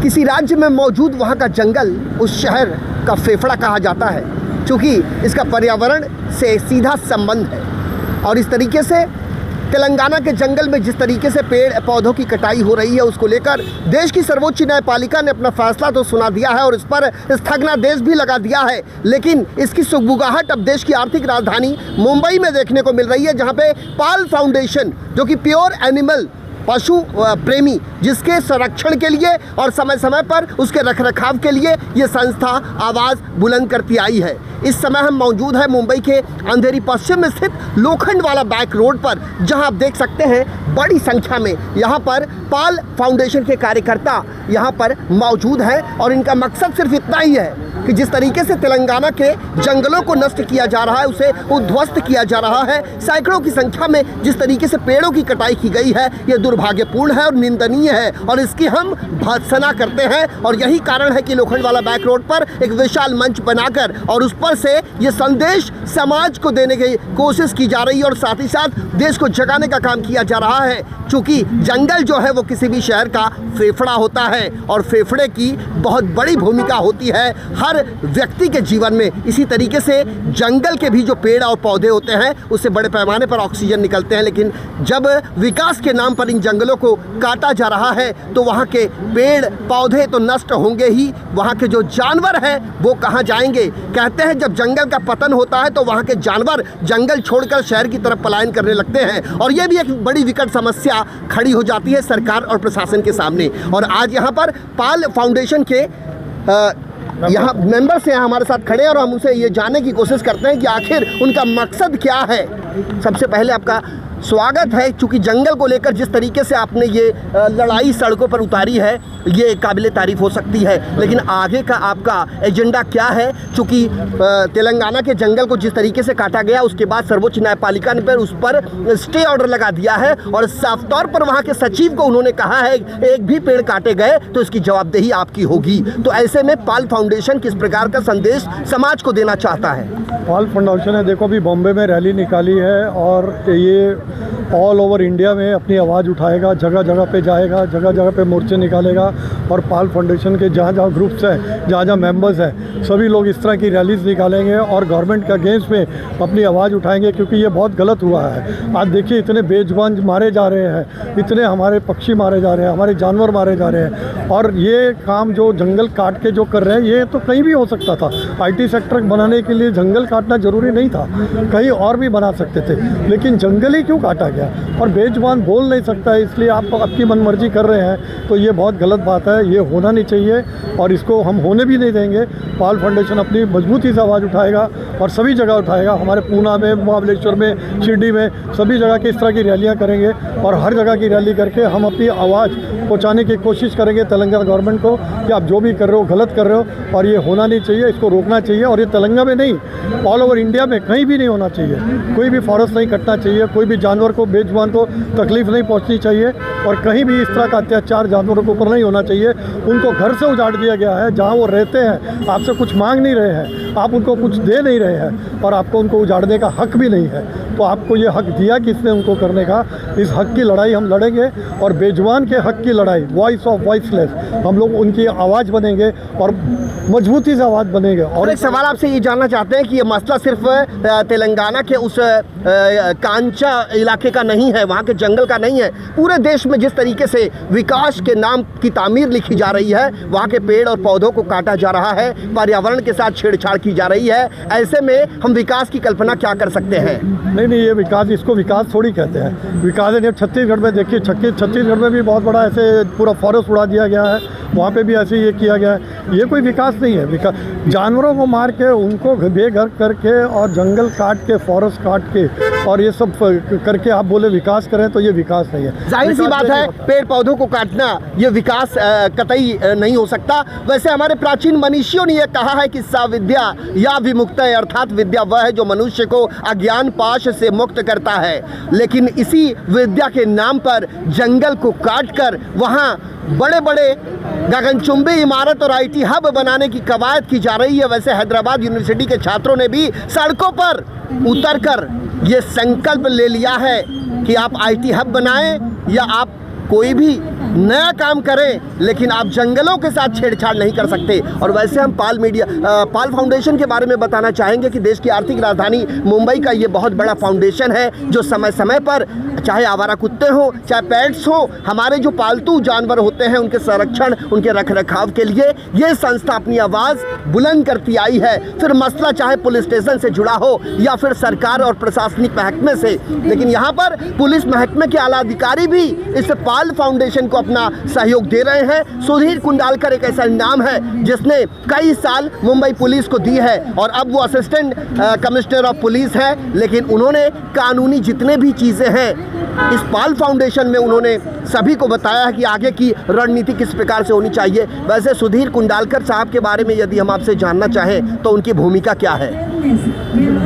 किसी राज्य में मौजूद वहाँ का जंगल उस शहर का फेफड़ा कहा जाता है, क्योंकि इसका पर्यावरण से सीधा संबंध है। और इस तरीके से तेलंगाना के जंगल में जिस तरीके से पेड़ पौधों की कटाई हो रही है, उसको लेकर देश की सर्वोच्च न्यायपालिका ने अपना फैसला तो सुना दिया है और इस पर स्थगनादेश भी लगा दिया है। लेकिन इसकी सुगबुगाहट अब देश की आर्थिक राजधानी मुंबई में देखने को मिल रही है, जहां पे पाल फाउंडेशन, जो कि प्योर एनिमल पशु प्रेमी, जिसके संरक्षण के लिए और समय समय पर उसके रखरखाव के लिए ये संस्था आवाज़ बुलंद करती आई है। इस समय हम मौजूद हैं मुंबई के अंधेरी पश्चिम में स्थित लोखंडवाला बैक रोड पर, जहां आप देख सकते हैं बड़ी संख्या में यहाँ पर पाल फाउंडेशन के कार्यकर्ता यहाँ पर मौजूद हैं। और इनका मकसद सिर्फ इतना ही है कि जिस तरीके से तेलंगाना के जंगलों को नष्ट किया जा रहा है, उसे उद्ध्वस्त किया जा रहा है, सैकड़ों की संख्या में जिस तरीके से पेड़ों की कटाई की गई है, ये दुर्भाग्यपूर्ण है और निंदनीय है और इसकी हम भर्त्सना करते हैं। और यही कारण है कि लोखंडवाला बैक रोड पर एक विशाल मंच बनाकर और उस पर से ये संदेश समाज को देने की कोशिश की जा रही है और साथ ही साथ देश को जगाने का काम किया जा रहा है। चूँकि जंगल जो है वो किसी भी शहर का फेफड़ा होता है और फेफड़े की बहुत बड़ी भूमिका होती है हर व्यक्ति के जीवन में। इसी तरीके से जंगल के भी जो पेड़ और पौधे होते हैं, उससे बड़े पैमाने पर ऑक्सीजन निकलते हैं। लेकिन जब विकास के नाम पर इन जंगलों को काटा जा रहा है तो वहाँ के पेड़ पौधे तो नष्ट होंगे ही, वहाँ के जो जानवर हैं वो कहाँ जाएंगे। कहते हैं जब जंगल का पतन होता है तो वहाँ के जानवर जंगल छोड़कर शहर की तरफ पलायन करने लगते हैं और ये भी एक बड़ी विकट समस्या खड़ी हो जाती है सरकार और प्रशासन के सामने। और आज यहाँ पर पाल फाउंडेशन के यहाँ मेंबर्स हैं हमारे साथ खड़े और हम उनसे ये जानने की कोशिश करते हैं कि आखिर उनका मकसद क्या है। सबसे पहले आपका स्वागत है। चूँकि जंगल को लेकर जिस तरीके से आपने ये लड़ाई सड़कों पर उतारी है, ये काबिले तारीफ हो सकती है, लेकिन आगे का आपका एजेंडा क्या है? चूँकि तेलंगाना के जंगल को जिस तरीके से काटा गया, उसके बाद सर्वोच्च न्यायपालिका ने उस पर स्टे ऑर्डर लगा दिया है और साफ तौर पर वहाँ के सचिव को उन्होंने कहा है एक भी पेड़ काटे गए तो इसकी जवाबदेही आपकी होगी। तो ऐसे में पाल फाउंडेशन किस प्रकार का संदेश समाज को देना चाहता है? पाल फाउंडेशन ने देखो अभी बॉम्बे में रैली निकाली है और ये ऑल ओवर इंडिया में अपनी आवाज़ उठाएगा, जगह जगह पे जाएगा, जगह जगह पे मोर्चे निकालेगा और पाल फाउंडेशन के जहाँ जहाँ ग्रुप्स हैं, जहाँ जहाँ मेंबर्स हैं, सभी लोग इस तरह की रैलीज निकालेंगे और गवर्नमेंट के अगेंस्ट में अपनी आवाज़ उठाएंगे, क्योंकि ये बहुत गलत हुआ है। आज देखिए इतने बेजुबान मारे जा रहे हैं, इतने हमारे पक्षी मारे जा रहे हैं, हमारे जानवर मारे जा रहे हैं और ये काम जो जंगल काट के जो कर रहे हैं, ये तो कहीं भी हो सकता था। IT सेक्टर बनाने के लिए जंगल काटना ज़रूरी नहीं था, कहीं और भी बना सकते थे, लेकिन जंगल ही क्यों काटा गया? और बेजुबान बोल नहीं सकता है, इसलिए आप आपकी मनमर्जी कर रहे हैं, तो ये बहुत गलत बात है। ये होना नहीं चाहिए और इसको हम होने भी नहीं देंगे। पाल फाउंडेशन अपनी मजबूती से आवाज़ उठाएगा और सभी जगह उठाएगा। हमारे पूना में, महाबलेश्वर में, शिरडी में, सभी जगह की इस तरह की रैलियाँ करेंगे और हर जगह की रैली करके हम अपनी आवाज़ पहुँचाने की कोशिश करेंगे तेलंगाना गवर्नमेंट को कि आप जो भी कर रहे हो गलत कर रहे हो और ये होना नहीं चाहिए, इसको रोकना चाहिए। और ये तेलंगाना में नहीं, ऑल ओवर इंडिया में कहीं भी नहीं होना चाहिए। कोई भी फॉरेस्ट नहीं कटना चाहिए, कोई भी जानवर को, बेजुबान को तकलीफ नहीं पहुंचनी चाहिए और कहीं भी इस तरह का अत्याचार जानवरों के ऊपर नहीं होना चाहिए। उनको घर से उजाड़ दिया गया है, जहां वो रहते हैं, आपसे कुछ मांग नहीं रहे हैं, आप उनको कुछ दे नहीं रहे हैं और आपको उनको उजाड़ने का हक भी नहीं है। तो आपको ये हक दिया किसने उनको करने का? इस हक की लड़ाई हम लड़ेंगे और बेजुबान के हक की लड़ाई, वॉइस ऑफ वॉइसलेस, हम लोग उनकी आवाज़ बनेंगे और मजबूती से आवाज़ बनेंगे। और एक सवाल आपसे ये जानना चाहते हैं कि ये मसला सिर्फ तेलंगाना के उस कांचा इलाके का नहीं है, वहाँ के जंगल का नहीं है, पूरे देश में जिस तरीके से विकास के नाम की तामीर लिखी जा रही है, वहाँ के पेड़ और पौधों को काटा जा रहा है, पर्यावरण के साथ छेड़छाड़ की जा रही है, ऐसे में हम विकास की कल्पना क्या कर सकते हैं? नहीं, ये विकास, इसको विकास थोड़ी कहते हैं। विकास है छत्तीसगढ़ में देखिए, छत्तीसगढ़ में भी बहुत बड़ा ऐसे पूरा फॉरेस्ट उड़ा दिया गया है, वहाँ पे भी ऐसे ये किया गया है। ये कोई विकास नहीं है। विकास जानवरों को मार के, उनको बेघर करके और जंगल काट के, फॉरेस्ट काट के और ये सब करके आप बोले विकास करें, तो ये विकास नहीं है। जाहिर सी बात है, पेड़ पौधों को काटना ये विकास कतई नहीं हो सकता। वैसे हमारे प्राचीन मनीषियों ने यह कहा है कि सा विद्या या विमुक्त, अर्थात विद्या वह है जो मनुष्य को अज्ञान पाश से मुक्त करता है। लेकिन इसी विद्या के नाम पर जंगल को काटकर वहाँ बड़े बड़े गगनचुंबी इमारत और IT हब बनाने की कवायद की जा रही है। वैसे हैदराबाद यूनिवर्सिटी के छात्रों ने भी सड़कों पर उतरकर ये संकल्प ले लिया है कि आप IT हब बनाएं या आप कोई भी नया काम करें, लेकिन आप जंगलों के साथ छेड़छाड़ नहीं कर सकते। और वैसे हम पाल फाउंडेशन के बारे में बताना चाहेंगे कि देश की आर्थिक राजधानी मुंबई का ये बहुत बड़ा फाउंडेशन है, जो समय समय पर चाहे आवारा कुत्ते हो, चाहे पेट्स हो, हमारे जो पालतू जानवर होते हैं उनके संरक्षण, उनके रखरखाव के लिए ये संस्था अपनी आवाज़ बुलंद करती आई है। फिर मसला चाहे पुलिस स्टेशन से जुड़ा हो या फिर सरकार और प्रशासनिक महकमे से, लेकिन यहाँ पर पुलिस महकमे के आला अधिकारी भी इस पाल फाउंडेशन को अपना सहयोग दे रहे हैं। सुधीर कुंडालकर एक ऐसा नाम है जिसने कई साल मुंबई पुलिस को दी है और अब वो असिस्टेंट कमिश्नर ऑफ पुलिस है, लेकिन उन्होंने कानूनी जितने भी चीज़ें हैं इस पाल फाउंडेशन में उन्होंने सभी को बताया है कि आगे की रणनीति किस प्रकार से होनी चाहिए। वैसे सुधीर कुंडालकर साहब के बारे में यदि हम आपसे जानना चाहें तो उनकी भूमिका क्या है?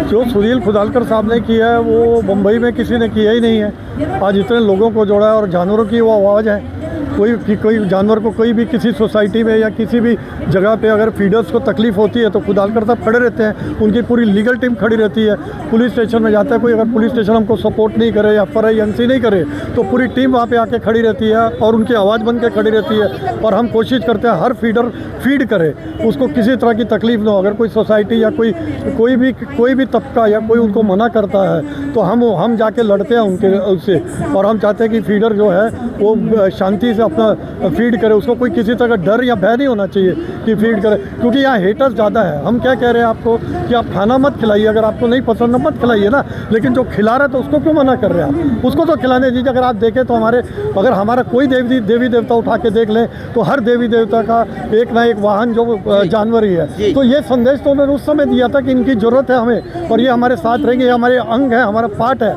जो सुधीर कुंडालकर साहब ने किया है वो मुंबई में किसी ने किया ही नहीं है। आज इतने लोगों को जोड़ा है और जानवरों की वो आवाज़ है। कोई जानवर को कोई भी किसी सोसाइटी में या किसी भी जगह पे अगर फीडर्स को तकलीफ़ होती है तो कुंडालकर साहब खड़े रहते हैं, उनकी पूरी लीगल टीम खड़ी रहती है। पुलिस स्टेशन में जाता है कोई, अगर पुलिस स्टेशन हमको सपोर्ट नहीं करे या FIR नहीं करे तो पूरी टीम वहाँ पे आके खड़ी रहती है और उनकी आवाज़ बन के खड़ी रहती है। और हम कोशिश करते हैं हर फीडर फीड करे, उसको किसी तरह की तकलीफ़ ना हो। अगर कोई सोसाइटी या कोई भी तबका या कोई उनको मना करता है तो हम जाके लड़ते हैं उनके उससे, और हम चाहते हैं कि फीडर जो है वो शांति से अपना फीड करे, उसको कोई किसी तरह का डर या भय नहीं होना चाहिए कि फीड करे, क्योंकि यहाँ हेटर्स ज़्यादा है। हम क्या कह रहे हैं आपको कि आप खाना मत खिलाइए, अगर आपको नहीं पसंद है मत खिलाइए ना, लेकिन जो खिला रहा है तो उसको क्यों मना कर रहे हैं आप? उसको तो खिलाने दीजिए। अगर आप देखें तो अगर हमारा कोई देवी देवता उठा के देख लें तो हर देवी देवता का एक ना एक वाहन जो जानवर ही है। तो ये संदेश तो उन्होंने उस समय दिया था कि इनकी ज़रूरत है हमें और ये हमारे साथ रहेंगे, ये हमारे अंग है, हमारा पार्ट है,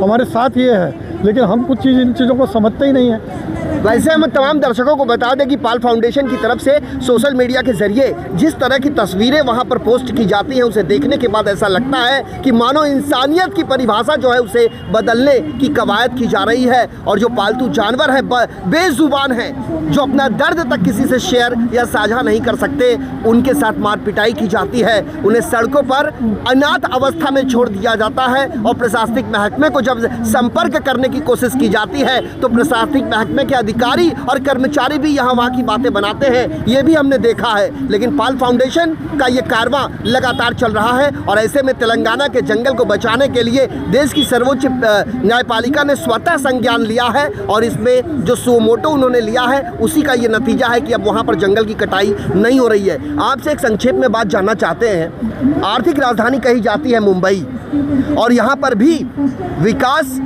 हमारे साथ ये है, लेकिन हम कुछ इन चीज़ों को समझते ही नहीं हैं। वैसे हम तमाम दर्शकों को बता दें कि पाल फाउंडेशन की तरफ से सोशल मीडिया के जरिए जिस तरह की तस्वीरें वहां पर पोस्ट की जाती हैं उसे देखने के बाद ऐसा लगता है कि मानो इंसानियत की परिभाषा जो है उसे बदलने की कवायद की जा रही है। और जो पालतू जानवर है बेजुबान है, जो अपना दर्द तक किसी से शेयर या साझा नहीं कर सकते, उनके साथ मार पिटाई की जाती है, उन्हें सड़कों पर अनाथ अवस्था में छोड़ दिया जाता है। और प्रशासनिक महकमे को जब संपर्क करने की कोशिश की जाती है तो प्रशासनिक महकमे के अधिकारी और कर्मचारी भी यहाँ वहाँ की बातें बनाते हैं, ये भी हमने देखा है। लेकिन पाल फाउंडेशन का ये कारवां लगातार चल रहा है और ऐसे में तेलंगाना के जंगल को बचाने के लिए देश की सर्वोच्च न्यायपालिका ने स्वतः संज्ञान लिया है और इसमें जो सुमोटो उन्होंने लिया है उसी का ये नतीजा है कि अब वहाँ पर जंगल की कटाई नहीं हो रही है। आपसे एक संक्षेप में बात जानना चाहते हैं, आर्थिक राजधानी कही जाती है मुंबई और यहाँ पर भी विकास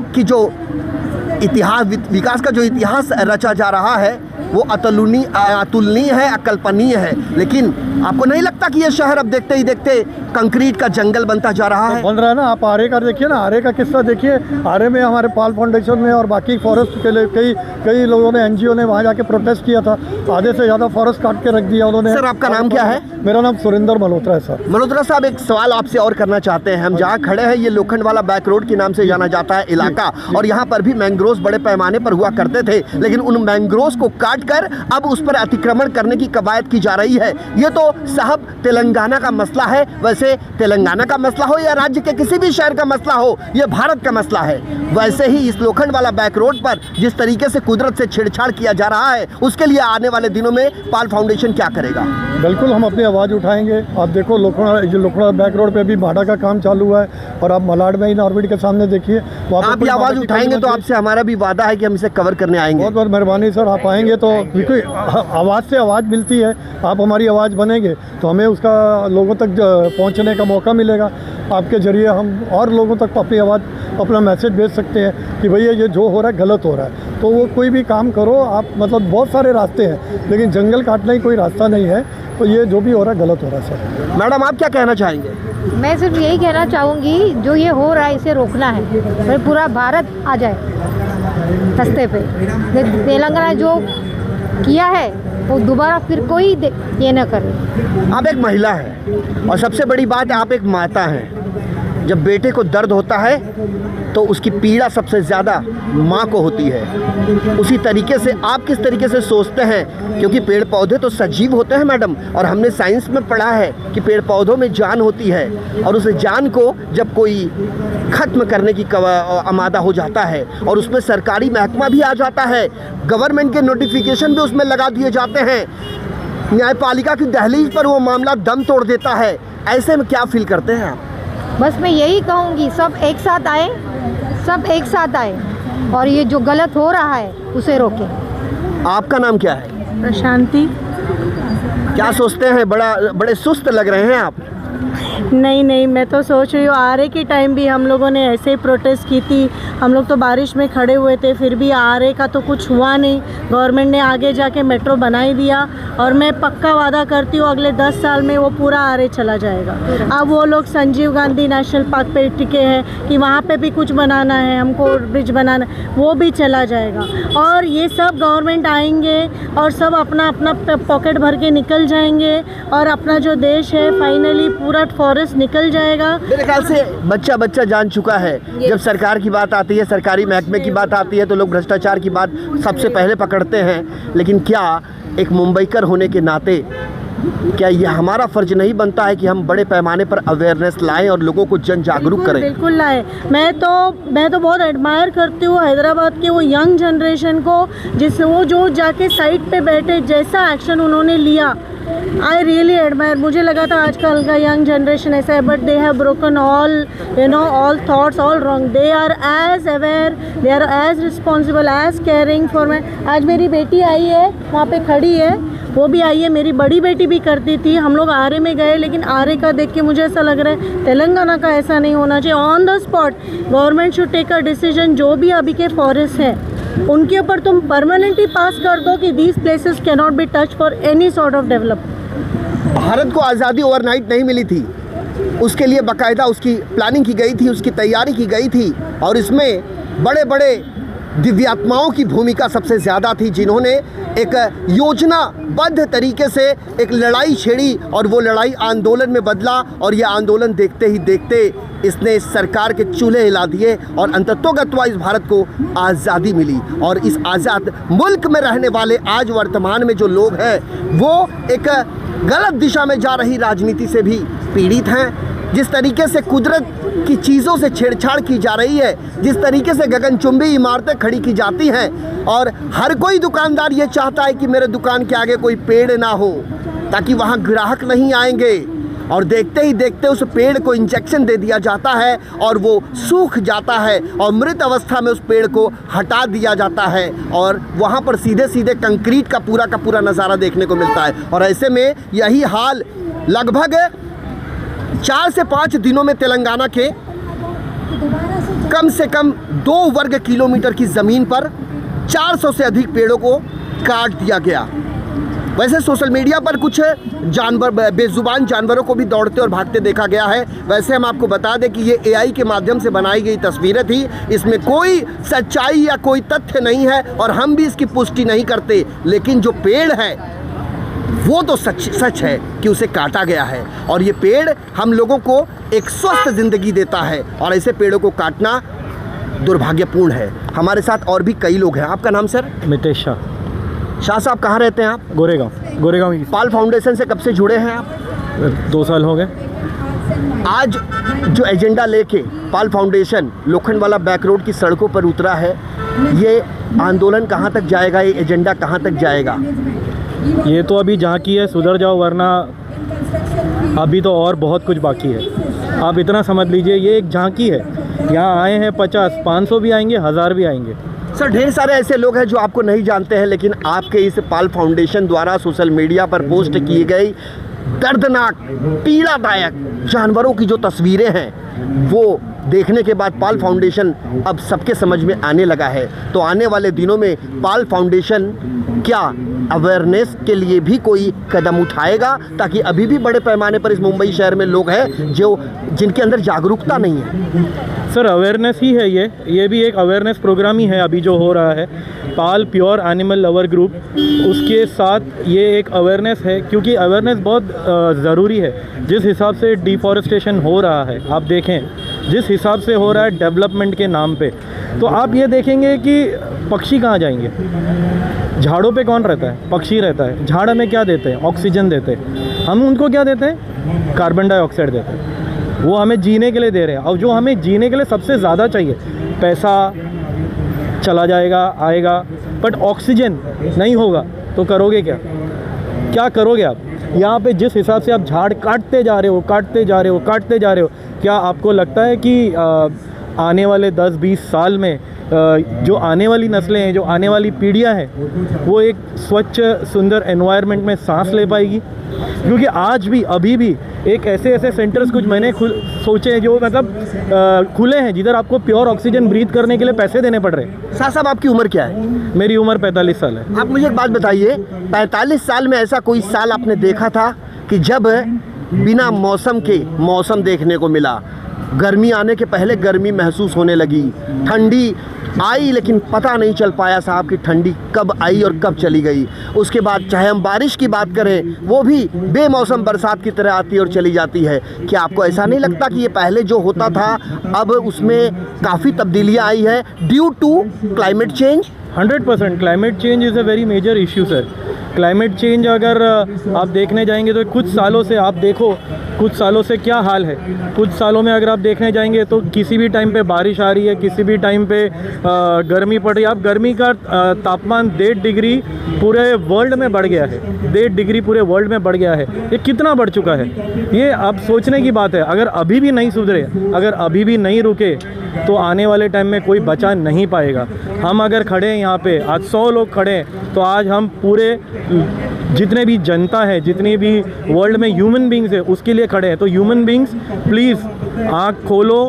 का जो इतिहास रचा जा रहा है वो अतुलनीय है, अकल्पनीय है, लेकिन आपको नहीं लगता कि ये शहर अब देखते ही देखते कंक्रीट का जंगल बनता जा रहा है? बन रहा है ना। आप आरे का देखिए ना, आरे का किस्सा देखिए। आरे में हमारे पाल फाउंडेशन में और बाकी फॉरेस्ट के लिए कई लोगों ने, NGO ने वहाँ जाके प्रोटेस्ट किया था। आधे से ज़्यादा फॉरेस्ट काट के रख दिया उन्होंने। सर आपका नाम क्या है? मेरा नाम सुरेंद्र मल्होत्रा है सर। मल्होत्रा साहब, एक सवाल आपसे और करना चाहते हैं। हम जहाँ खड़े हैं ये लोखंड वाला बैक रोड के नाम से जाना जाता है इलाका, और यहाँ पर भी मैंग्रोव्स बड़े पैमाने पर हुआ करते थे, लेकिन उन मैंग्रोव्स को काट कर अब उस पर अतिक्रमण करने की कवायद की जा रही है। ये तो साहब तेलंगाना का मसला है। वैसे तेलंगाना का मसला हो या राज्य के किसी भी शहर का मसला हो, ये भारत का मसला है। वैसे ही इस लोखंड वाला बैक रोड पर जिस तरीके से कुदरत से छेड़छाड़ किया जा रहा है, उसके लिए आने वाले दिनों में पाल फाउंडेशन क्या करेगा? बिल्कुल हम अपनी आवाज़ उठाएंगे। आप देखो लोखंड बैक रोड पे भी भाड़ा का काम चालू है और आप मलाड में ही नॉर्बिट के सामने देखिए, आप भी आवाज़ उठाएंगे तो आपसे हमारा भी वादा है कि हम इसे कवर करने आएंगे। बहुत बहुत मेहरबानी सर, आप आएंगे तो बिल्कुल आवाज़ से आवाज़ मिलती है। आप हमारी आवाज़ बनेंगे तो हमें उसका लोगों तक पहुंचने का मौका मिलेगा। आपके ज़रिए हम और लोगों तक अपनी आवाज़, अपना मैसेज भेज सकते हैं कि भैया ये जो हो रहा है गलत हो रहा है। तो वो कोई भी काम करो आप, मतलब बहुत सारे रास्ते हैं, लेकिन जंगल काटना ही कोई रास्ता नहीं है। तो ये जो भी हो रहा है गलत हो रहा है सर। मैडम आप क्या कहना चाहेंगे? मैं सिर्फ यही कहना चाहूँगी, जो ये हो रहा है इसे रोकना है, फिर पूरा भारत आ जाए रास्ते पे। तेलंगाना जो किया है वो दोबारा फिर कोई ये न करे। आप एक महिला हैं और सबसे बड़ी बात आप एक माता हैं। जब बेटे को दर्द होता है तो उसकी पीड़ा सबसे ज़्यादा माँ को होती है। उसी तरीके से आप किस तरीके से सोचते हैं, क्योंकि पेड़ पौधे तो सजीव होते हैं मैडम, और हमने साइंस में पढ़ा है कि पेड़ पौधों में जान होती है, और उस जान को जब कोई ख़त्म करने की आमादा हो जाता है और उसमें सरकारी महकमा भी आ जाता है, गवर्नमेंट के नोटिफिकेशन भी उसमें लगा दिए जाते हैं, न्यायपालिका की दहलीज पर वो मामला दम तोड़ देता है, ऐसे में क्या फील करते हैं आप? बस मैं यही कहूँगी, सब एक साथ आए, सब एक साथ आए और ये जो गलत हो रहा है उसे रोकें। आपका नाम क्या है? प्रशांति। क्या सोचते हैं? बड़े सुस्त लग रहे हैं आप। नहीं, मैं तो सोच रही हूँ आरए के टाइम भी हम लोगों ने ऐसे ही प्रोटेस्ट की थी। हम लोग तो बारिश में खड़े हुए थे, फिर भी आरए का तो कुछ हुआ नहीं। गवर्नमेंट ने आगे जाके मेट्रो बना ही दिया और मैं पक्का वादा करती हूँ अगले 10 साल में वो पूरा आरए चला जाएगा। अब वो लोग संजीव गांधी नेशनल पार्क पे टिके हैं कि वहाँ पे भी कुछ बनाना है, हमको ब्रिज बनाना, वो भी चला जाएगा। और ये सब गवर्नमेंट आएंगे और सब अपना अपना पॉकेट भर के निकल जाएंगे और अपना जो देश है फाइनली पूरा फॉरेस्ट निकल जाएगा। मेरे ख्याल से बच्चा जान चुका है, जब सरकार की बात आती है, सरकारी महकमे की बात आती है तो लोग भ्रष्टाचार की बात सबसे पहले पकड़ते हैं। लेकिन क्या एक मुंबईकर होने के नाते क्या ये हमारा फ़र्ज नहीं बनता है कि हम बड़े पैमाने पर अवेयरनेस लाएं और लोगों को जन जागरूक करें? बिल्कुल लाएं। मैं तो बहुत एडमायर करती हूँ हैदराबाद के वो यंग जनरेशन को, जिससे वो जो जाके साइड पे बैठे, जैसा एक्शन उन्होंने लिया, आई रियली एडमायर। मुझे लगा था आजकल का यंग जनरेशन ऐसा है, but they have broken all thoughts, all wrong. They are as aware, they are as responsible, as caring for my. आज मेरी बेटी आई है, वहाँ पे खड़ी है, वो भी आई है। मेरी बड़ी बेटी भी करती थी। हम लोग आरए में गए, लेकिन आरए का देख के मुझे ऐसा लग रहा है तेलंगाना का ऐसा नहीं होना चाहिए। On the spot government should take a decision. जो भी अभी के फॉरेस्ट है उनके ऊपर तुम परमानेंटली पास कर दो कि these places can not be touch for any sort of development. Bharat को आज़ादी ओवरनाइट नहीं मिली थी, उसके लिए बाकायदा उसकी प्लानिंग की गई थी, उसकी तैयारी की गई थी, और इसमें बड़े बड़े दिव्यात्माओं की भूमिका सबसे ज़्यादा थी, जिन्होंने एक योजनाबद्ध तरीके से एक लड़ाई छेड़ी और वो लड़ाई आंदोलन में बदला, और ये आंदोलन देखते ही देखते इसने सरकार के चूल्हे हिला दिए और अंततोगत्वा इस भारत को आज़ादी मिली। और इस आज़ाद मुल्क में रहने वाले आज वर्तमान में जो लोग हैं वो एक गलत दिशा में जा रही राजनीति से भी पीड़ित हैं। जिस तरीके से कुदरत की चीज़ों से छेड़छाड़ की जा रही है, जिस तरीके से गगनचुंबी इमारतें खड़ी की जाती हैं, और हर कोई दुकानदार ये चाहता है कि मेरे दुकान के आगे कोई पेड़ ना हो ताकि वहाँ ग्राहक नहीं आएंगे, और देखते ही देखते उस पेड़ को इंजेक्शन दे दिया जाता है और वो सूख जाता है और मृत अवस्था में उस पेड़ को हटा दिया जाता है, और वहाँ पर सीधे सीधे कंक्रीट का पूरा नज़ारा देखने को मिलता है। और ऐसे में यही हाल लगभग 4 से 5 दिनों में तेलंगाना के कम से कम 2 वर्ग किलोमीटर की ज़मीन पर 400 से अधिक पेड़ों को काट दिया गया। वैसे सोशल मीडिया पर कुछ जानवर, बेजुबान जानवरों को भी दौड़ते और भागते देखा गया है। वैसे हम आपको बता दें कि ये एआई के माध्यम से बनाई गई तस्वीरें थी, इसमें कोई सच्चाई या कोई तथ्य नहीं है और हम भी इसकी पुष्टि नहीं करते। लेकिन जो पेड़ है वो तो सच है कि उसे काटा गया है, और ये पेड़ हम लोगों को एक स्वस्थ ज़िंदगी देता है, और ऐसे पेड़ों को काटना दुर्भाग्यपूर्ण है। हमारे साथ और भी कई लोग हैं। आपका नाम सर? मितेश शाह साहब, कहाँ रहते हैं आप? गोरेगांव। पाल फाउंडेशन से कब से जुड़े हैं आप? 2 साल हो गए। आज जो एजेंडा लेके पाल फाउंडेशन लोखंडवाला बैक रोड की सड़कों पर उतरा है, ये आंदोलन कहाँ तक जाएगा, ये एजेंडा कहाँ तक जाएगा? ये तो अभी जहाँ की है सुधर जाओ, वरना अभी तो और बहुत कुछ बाकी है। आप इतना समझ लीजिए, ये एक झांकी है। यहाँ आए हैं 50, 500 भी आएंगे, 1000 भी आएंगे। सर, ढेर सारे ऐसे लोग हैं जो आपको नहीं जानते हैं, लेकिन आपके इस पाल फाउंडेशन द्वारा सोशल मीडिया पर पोस्ट की गई दर्दनाक, पीड़ादायक जानवरों की जो तस्वीरें हैं वो देखने के बाद पाल फाउंडेशन अब सबके समझ में आने लगा है। तो आने वाले दिनों में पाल फाउंडेशन क्या अवेयरनेस के लिए भी कोई कदम उठाएगा, ताकि अभी भी बड़े पैमाने पर इस मुंबई शहर में लोग हैं जिनके अंदर जागरूकता नहीं है? सर, अवेयरनेस ही है ये भी एक अवेयरनेस प्रोग्राम ही है अभी जो हो रहा है। पाल प्योर एनिमल लवर ग्रुप, उसके साथ ये एक अवेयरनेस है, क्योंकि अवेयरनेस बहुत ज़रूरी है। जिस हिसाब से डिफॉरेस्टेशन हो रहा है, आप देखें जिस हिसाब से हो रहा है डेवलपमेंट के नाम पे, तो आप ये देखेंगे कि पक्षी कहाँ जाएंगे? झाड़ों पे कौन रहता है? पक्षी रहता है। झाड़ हमें क्या देते हैं? ऑक्सीजन देते हैं। हम उनको क्या देते हैं? कार्बन डाइऑक्साइड देते हैं। वो हमें जीने के लिए दे रहे हैं, और जो हमें जीने के लिए सबसे ज़्यादा चाहिए, पैसा चला जाएगा आएगा, बट ऑक्सीजन नहीं होगा तो करोगे क्या? क्या करोगे आप? यहाँ पे जिस हिसाब से आप झाड़ काटते जा रहे हो, क्या आपको लगता है कि आने वाले 10-20 साल में जो आने वाली नस्लें हैं, जो आने वाली पीढ़ियाँ हैं, वो एक स्वच्छ सुंदर एनवायरनमेंट में सांस ले पाएगी? क्योंकि आज भी अभी भी एक ऐसे सेंटर्स कुछ मैंने सोचे हैं जो मतलब खुले हैं जिधर आपको प्योर ऑक्सीजन ब्रीथ करने के लिए पैसे देने पड़ रहे हैं। शाह साहब, आपकी उम्र क्या है? मेरी उम्र 45 साल है। आप मुझे एक बात बताइए, 45 साल में ऐसा कोई साल आपने देखा था कि जब बिना मौसम के मौसम देखने को मिला? गर्मी आने के पहले गर्मी महसूस होने लगी, ठंडी आई लेकिन पता नहीं चल पाया साहब कि ठंडी कब आई और कब चली गई। उसके बाद चाहे हम बारिश की बात करें, वो भी बेमौसम बरसात की तरह आती और चली जाती है। क्या आपको ऐसा नहीं लगता कि ये पहले जो होता था अब उसमें काफ़ी तब्दीलियाँ आई है due to climate change? 100% climate change is a very major issue sir. Climate change अगर आप देखने जाएंगे तो कुछ सालों से आप देखो, कुछ सालों से क्या हाल है। कुछ सालों में अगर आप देखने जाएंगे तो किसी भी टाइम पे बारिश आ रही है, किसी भी टाइम पे गर्मी पड़ रही है। अब गर्मी का तापमान 1.5 डिग्री पूरे वर्ल्ड में बढ़ गया है। 1.5 डिग्री पूरे वर्ल्ड में बढ़ गया है। ये कितना बढ़ चुका है, ये अब सोचने की बात है। अगर अभी भी नहीं सुधरे, अगर अभी भी नहीं रुके, तो आने वाले टाइम में कोई बचा नहीं पाएगा। हम अगर खड़े हैं यहाँ पे, आज 100 लोग खड़े हैं, तो आज हम पूरे जितने भी जनता है, जितनी भी वर्ल्ड में ह्यूमन बींग्स है, उसके लिए खड़े हैं। तो ह्यूमन बींग्स प्लीज़ आँख खोलो,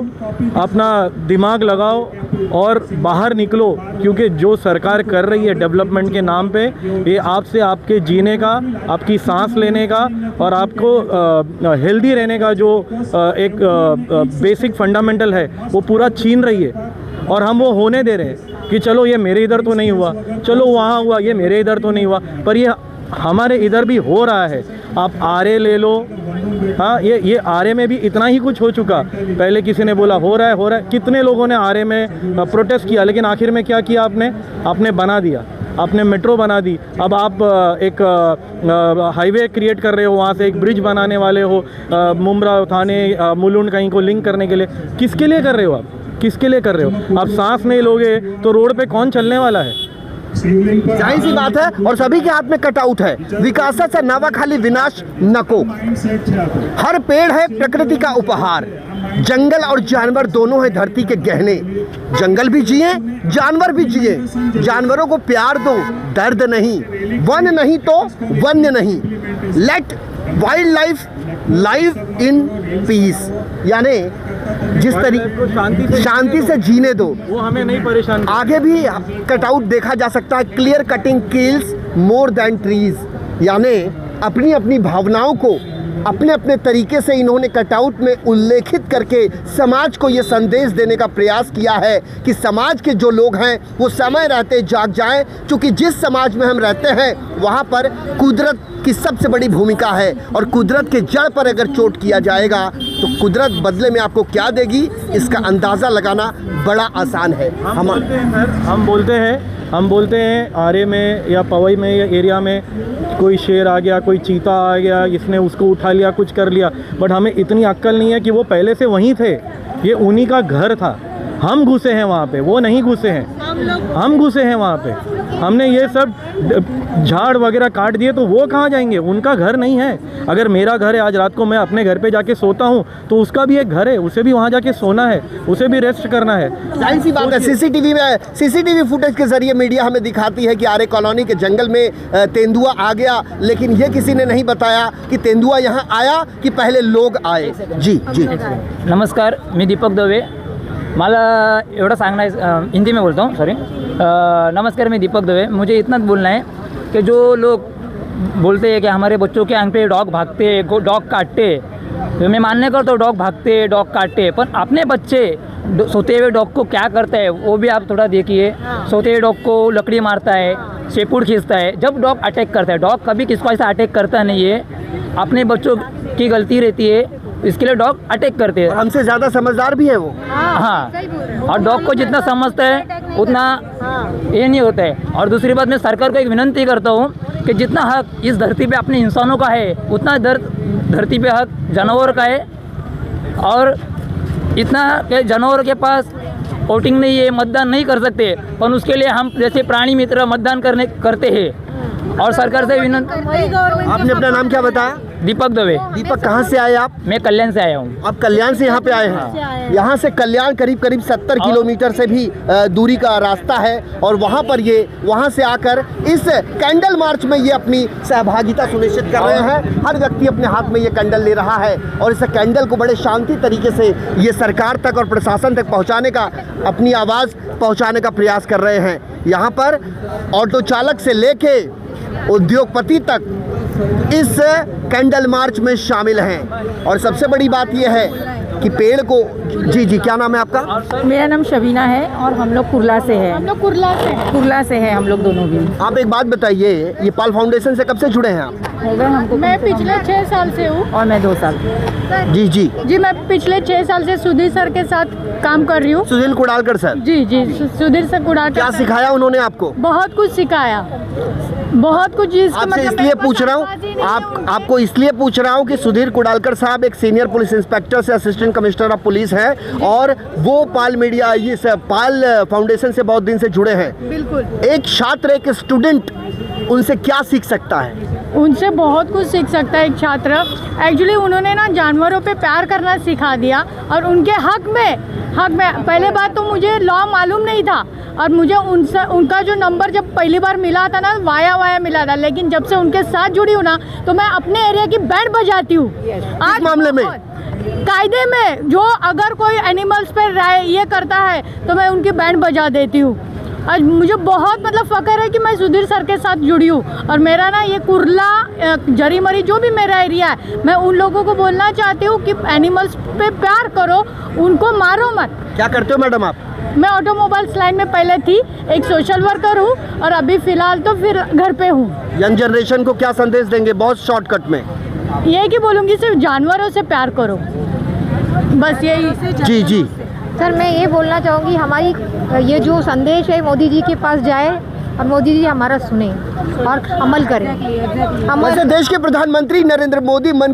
अपना दिमाग लगाओ और बाहर निकलो, क्योंकि जो सरकार कर रही है डेवलपमेंट के नाम पे, ये आपसे आपके जीने का, आपकी सांस लेने का और आपको हेल्दी रहने का जो एक बेसिक फंडामेंटल है वो पूरा छीन रही है। और हम वो होने दे रहे हैं कि चलो ये मेरे इधर तो नहीं हुआ, चलो वहाँ हुआ, ये मेरे इधर तो नहीं हुआ, पर ये हमारे इधर भी हो रहा है। आप आरे ले लो, हाँ, ये आरे में भी इतना ही कुछ हो चुका। पहले किसी ने बोला हो रहा है, कितने लोगों ने आरे में प्रोटेस्ट किया, लेकिन आखिर में क्या किया आपने बना दिया, आपने मेट्रो बना दी। अब आप एक हाईवे क्रिएट कर रहे हो, वहाँ से एक ब्रिज बनाने वाले हो, मुमरा थाने मुलुंड कहीं को लिंक करने के लिए। किसके लिए कर रहे हो आप? किसके लिए कर रहे हो? आप सांस नहीं लोगे तो रोड पे कौन चलने वाला है? जाहिर सी बात है। और सभी के हाथ में कटआउट है, विकासाचा नावा खाली विनाश नको। हर पेड़ है प्रकृति का उपहार, जंगल और जानवर दोनों है धरती के गहने। जंगल भी जिए, जानवर भी जिए, जानवरों को प्यार दो, दर्द नहीं। वन नहीं तो वन्य नहीं। Let wildlife live in peace, यानी जिस तरीके शांति से जीने दो, वो हमें नहीं परेशान। आगे भी कटआउट देखा जा सकता है, clear cutting kills more than trees, यानी अपनी अपनी भावनाओं को अपने अपने तरीके से इन्होंने कटआउट में उल्लेखित करके समाज को ये संदेश देने का प्रयास किया है कि समाज के जो लोग हैं वो समय रहते जाग जाएं, क्योंकि जिस समाज में हम रहते हैं वहाँ पर कुदरत की सबसे बड़ी भूमिका है। और कुदरत के जड़ पर अगर चोट किया जाएगा तो कुदरत बदले में आपको क्या देगी, इसका अंदाज़ा लगाना बड़ा आसान है। हम बोलते हैं आरे में या पवई में या एरिया में कोई शेर आ गया, कोई चीता आ गया, इसने उसको उठा लिया, कुछ कर लिया, बट हमें इतनी अक्ल नहीं है कि वो पहले से वहीं थे, ये उन्हीं का घर था। हम घुसे हैं वहाँ पे, वो नहीं घुसे हैं, हम घुसे हैं वहाँ पे। हमने ये सब झाड़ वगैरह काट दिए, तो वो कहाँ जाएंगे? उनका घर नहीं है। अगर मेरा घर है, आज रात को मैं अपने घर पे जाके सोता हूँ, तो उसका भी एक घर है, उसे भी वहाँ जाके सोना है, उसे भी रेस्ट करना है। जाहिर सी बात है, सीसीटीवी फुटेज के जरिए मीडिया हमें दिखाती है कि आरे कॉलोनी के जंगल में तेंदुआ आ गया, लेकिन ये किसी ने नहीं बताया कि तेंदुआ यहाँ आया कि पहले लोग आए। जी जी, नमस्कार, मैं दीपक दवे। मला एवढं सांगना है, हिंदी में बोलता हूँ, सॉरी। नमस्कार, मैं दीपक दवे। मुझे इतना बोलना है कि जो लोग बोलते हैं कि हमारे बच्चों के आंख पे डॉग भागते, डॉग काटते, तो मैं मानने करता हूँ डॉग भागते, डॉग काटते, पर अपने बच्चे सोते हुए डॉग को क्या करता है वो भी आप थोड़ा देखिए। सोते हुए डॉग को लकड़ी मारता है, शेपुड़ खींचता है। जब डॉग अटैक करता है, डॉग कभी किसको ऐसा अटैक करता नहीं है, अपने बच्चों की गलती रहती है। इसके लिए डॉग अटैक करते हैं। और हमसे ज़्यादा समझदार भी है वो। हाँ, और डॉग को जितना समझते हैं उतना ये नहीं होता है। और दूसरी बात, मैं सरकार को एक विनती करता हूँ कि जितना हक इस धरती पे अपने इंसानों का है उतना धरती पे हक जानवर का है। और इतना कि जानवर के पास वोटिंग नहीं है, मतदान नहीं कर सकते, पर उसके लिए हम जैसे प्राणी मित्र मतदान करते हैं। और सरकार से विनती। आपने अपना नाम क्या बताया? दीपक दवे। दीपक, कहाँ से आए आप? मैं कल्याण से आया हूँ। आप कल्याण से यहाँ पे आए हैं? यहाँ से कल्याण करीब 70 किलोमीटर से भी दूरी का रास्ता है और वहाँ पर ये वहाँ से आकर इस कैंडल मार्च में ये अपनी सहभागिता सुनिश्चित कर रहे हैं। हर व्यक्ति अपने हाथ में ये कैंडल ले रहा है और इस कैंडल को बड़े शांति तरीके से ये सरकार तक और प्रशासन तक पहुँचाने का, अपनी आवाज़ पहुँचाने का प्रयास कर रहे हैं। यहाँ पर ऑटो चालक से लेके उद्योगपति तक इस कैंडल मार्च में शामिल हैं। और सबसे बड़ी बात यह है कि पेड़ को, जी क्या नाम है आपका? मेरा नाम शबीना है और हम लोग कुर्ला से हैं। कुर्ला से हैं हम लोग दोनों भी। आप एक बात बताइए, ये पाल फाउंडेशन से कब से जुड़े हैं आप? हो गए हमको। मैं पिछले 6 साल से हूँ। और मैं 2 साल। जी, मैं पिछले 6 साल से सुधीर सर के साथ काम कर रही हूँ। सुनील कुडालकर सर। जी, सुधीर सर कुडालकर। क्या सिखाया उन्होंने आपको? बहुत कुछ सिखाया, बहुत कुछ। आपसे इसलिए पूछ रहा हूँ, आपको इसलिए पूछ रहा हूँ कि सुधीर कुडालकर साहब एक सीनियर पुलिस इंस्पेक्टर से असिस्टेंट कमिश्नर ऑफ पुलिस हैं और वो पाल मीडिया पाल फाउंडेशन से बहुत दिन से जुड़े हैं। बिल्कुल। एक छात्र, एक स्टूडेंट उनसे क्या सीख सकता है? उनसे बहुत कुछ सीख सकता है एक छात्र। एक्चुअली उन्होंने ना जानवरों पे प्यार करना सिखा दिया और उनके हक में पहले बात तो मुझे लॉ मालूम नहीं था और मुझे उनका जो नंबर जब पहली बार मिला था ना, वाया मिला था, लेकिन जब से उनके साथ जुड़ी हूँ ना, तो मैं अपने एरिया की बैंड बजाती हूँ। आज मामले में कायदे में जो अगर कोई एनिमल्स पे ये करता है तो मैं उनकी बैंड बजा देती हूँ। आज मुझे बहुत फ़ख्र है कि मैं सुधीर सर के साथ जुड़ी हूँ। और मेरा ना ये कुर्ला, जरीमरी, जो भी मेरा एरिया है, मैं उन लोगों को बोलना चाहती हूँ कि एनिमल्स पे प्यार करो, उनको मारो मत। क्या करते हो मैडम आप? मैं ऑटोमोबाइल्स लाइन में पहले थी, एक सोशल वर्कर हूँ और अभी फ़िलहाल तो फिर घर पे हूँ। यंग जनरेशन को क्या संदेश देंगे बहुत शॉर्टकट में? ये कि बोलूँगी सिर्फ जानवरों से प्यार करो, बस यही। जी सर, मैं ये बोलना चाहूँगी, हमारी ये जो संदेश है मोदी जी के पास जाए और मोदी जी हमारा सुने और अमल करें। वैसे देश के प्रधानमंत्री नरेंद्र मोदी मन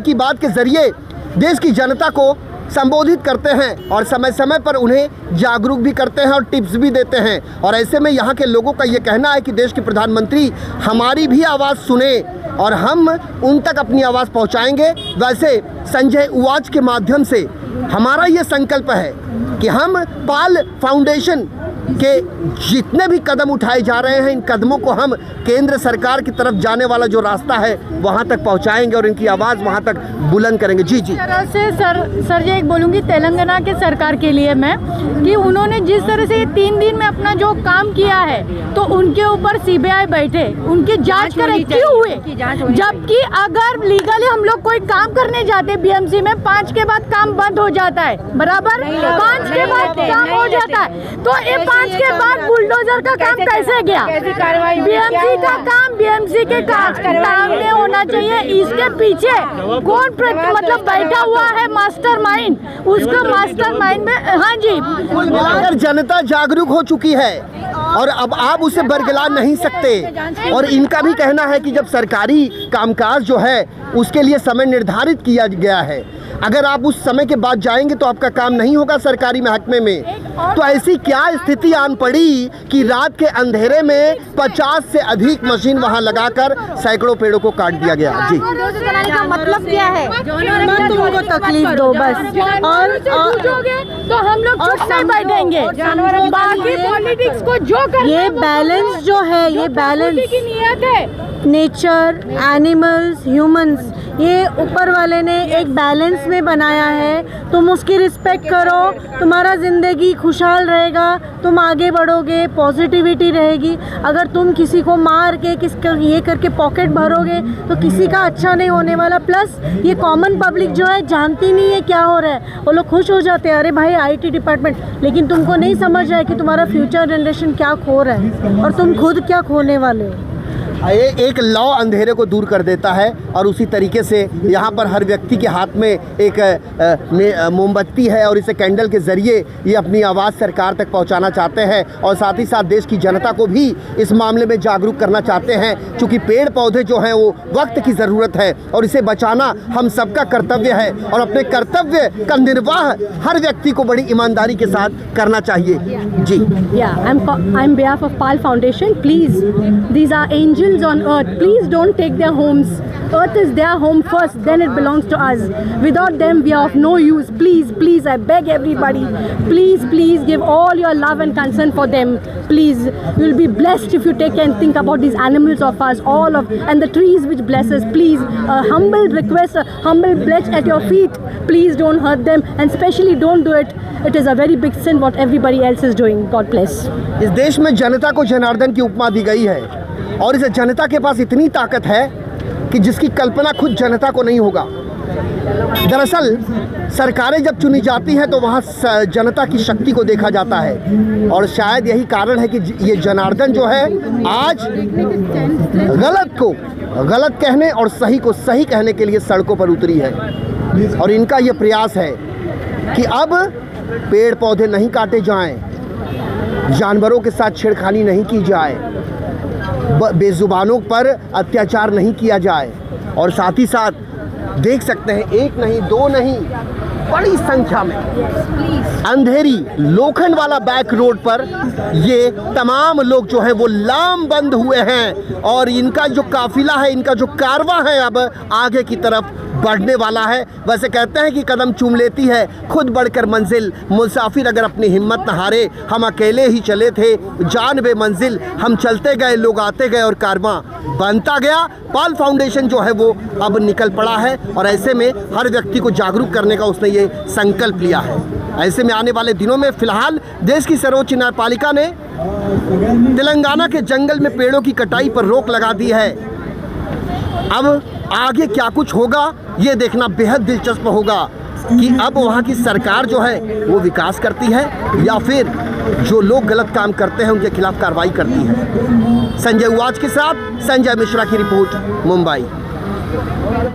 की बात के जरिए देश की जनता को संबोधित करते हैं और समय समय पर उन्हें जागरूक भी करते हैं और टिप्स भी देते हैं। और ऐसे में यहाँ के लोगों का ये कहना है कि देश के प्रधानमंत्री हमारी भी आवाज़ सुने और हम उन तक अपनी आवाज़ पहुँचाएंगे। वैसे संजय उवाच के माध्यम से हमारा ये संकल्प है कि हम पाल फाउंडेशन के जितने भी कदम उठाए जा रहे हैं, इन कदमों को हम केंद्र सरकार की तरफ जाने वाला जो रास्ता है वहाँ तक पहुँचाएंगे और इनकी आवाज़ वहाँ तक बुलंद करेंगे। जी तरह से सर जी एक बोलूँगी तेलंगाना के सरकार के लिए मैं कि उन्होंने जिस तरह से 3 दिन में अपना जो काम किया है तो उनके ऊपर CBI बैठे, उनकी जांच करें क्यों हुए, जबकि अगर लीगली हम लोग कोई काम करने जाते BMC में 5 के बाद काम बंद हो जाता है, बराबर 5 के बाद काम हो जाता है, तो ये 5 के बाद बुलडोजर का काम कैसे गया? BMC का काम BMC के काम में होना चाहिए। इसके पीछे कौन बैठा हुआ है मास्टरमाइंड, उसका मास्टरमाइंड में। हाँ जी, अगर जनता जागरूक हो चुकी है और अब आप उसे बरगला नहीं सकते और इनका भी कहना है कि जब सरकारी कामकाज जो है उसके लिए समय निर्धारित किया गया है, अगर आप उस समय के बाद जाएंगे तो आपका काम नहीं होगा सरकारी महकमे में। तो ऐसी क्या स्थिति आन पड़ी कि रात के अंधेरे में 50 से अधिक मशीन वहां लगाकर सैकड़ों पेड़ों को काट दिया गया। जी, का मतलब क्या है? मत उनको तकलीफ दो बस, और तो हम लोग चुप नहीं बैठेंगे। बाकी पॉलिटिक्स को जो कर, ये बैलेंस जो है, ये बैलेंस की नियत है। नेचर, एनिमल्स, ह्यूमंस, ये ऊपर वाले ने एक बैलेंस में बनाया है। तुम उसकी रिस्पेक्ट करो, तुम्हारा ज़िंदगी खुशहाल रहेगा, तुम आगे बढ़ोगे, पॉजिटिविटी रहेगी। अगर तुम किसी को मार के ये करके पॉकेट भरोगे तो किसी का अच्छा नहीं होने वाला। प्लस ये कॉमन पब्लिक जो है जानती नहीं है क्या हो रहा है, वो लोग खुश हो जाते हैं, अरे भाई IT डिपार्टमेंट, लेकिन तुमको नहीं समझ रहा है कि तुम्हारा फ्यूचर जनरेशन क्या खो रहा है और तुम खुद क्या खोने वाले हो। एक लौ अंधेरे को दूर कर देता है और उसी तरीके से यहाँ पर हर व्यक्ति के हाथ में एक मोमबत्ती है और इसे कैंडल के ज़रिए ये अपनी आवाज़ सरकार तक पहुँचाना चाहते हैं और साथ ही साथ देश की जनता को भी इस मामले में जागरूक करना चाहते हैं, क्योंकि पेड़ पौधे जो हैं वो वक्त की ज़रूरत है और इसे बचाना हम सबका कर्तव्य है और अपने कर्तव्य का निर्वाह हर व्यक्ति को बड़ी ईमानदारी के साथ करना चाहिए। जी, I'm behalf of PAL Foundation. Please, these are angels on earth. Please don't take their homes. Earth is their home first, then it belongs to us. Without them, we are of no use. Please, please, I beg everybody. Please, please give all your love and concern for them. Please, you will be blessed if you take and think about these animals of us, and the trees which bless us. Please, a humble request, a humble pledge at your feet. Please don't hurt them, and especially don't do it. It is a very big sin what everybody else is doing. God bless. इस देश में जनता को जनार्दन की उपमा दी गई है और इस जनता के पास इतनी ताकत है कि जिसकी कल्पना खुद जनता को नहीं होगा। दरअसल सरकारें जब चुनी जाती हैं तो वहाँ जनता की शक्ति को देखा जाता है और शायद यही कारण है कि ये जनार्दन जो है आज गलत को गलत कहने और सही को सही कहने के लिए सड़कों पर उतरी है और इनका ये प्रयास है कि अब पेड़ पौधे नहीं काटे जाएं, जानवरों के साथ छेड़खानी नहीं की जाए, बेजुबानों पर अत्याचार नहीं किया जाए और साथ ही साथ देख सकते हैं एक नहीं दो नहीं बड़ी संख्या में अंधेरी लोखंड वाला बैक रोड पर ये तमाम लोग जो हैं वो लामबंद हुए हैं और इनका जो काफिला है, इनका जो कारवां है अब आगे की तरफ बढ़ने वाला है। वैसे कहते हैं कि कदम चूम लेती है खुद बढ़कर मंजिल, मुसाफिर अगर अपनी हिम्मत न हारे, हम अकेले ही चले थे जान बे मंजिल, हम चलते गए लोग आते गए और कारवां बनता गया। पाल फाउंडेशन जो है वो अब निकल पड़ा है और ऐसे में हर व्यक्ति को जागरूक करने का उसने ये संकल्प लिया है। ऐसे में आने वाले दिनों में फिलहाल देश की सर्वोच्च न्यायपालिका ने तेलंगाना के जंगल में पेड़ों की कटाई पर रोक लगा दी है। अब आगे क्या कुछ होगा ये देखना बेहद दिलचस्प होगा कि अब वहाँ की सरकार जो है वो विकास करती है या फिर जो लोग गलत काम करते हैं उनके खिलाफ कार्रवाई करती है। संजय उवाच के साथ संजय मिश्रा की रिपोर्ट, मुंबई।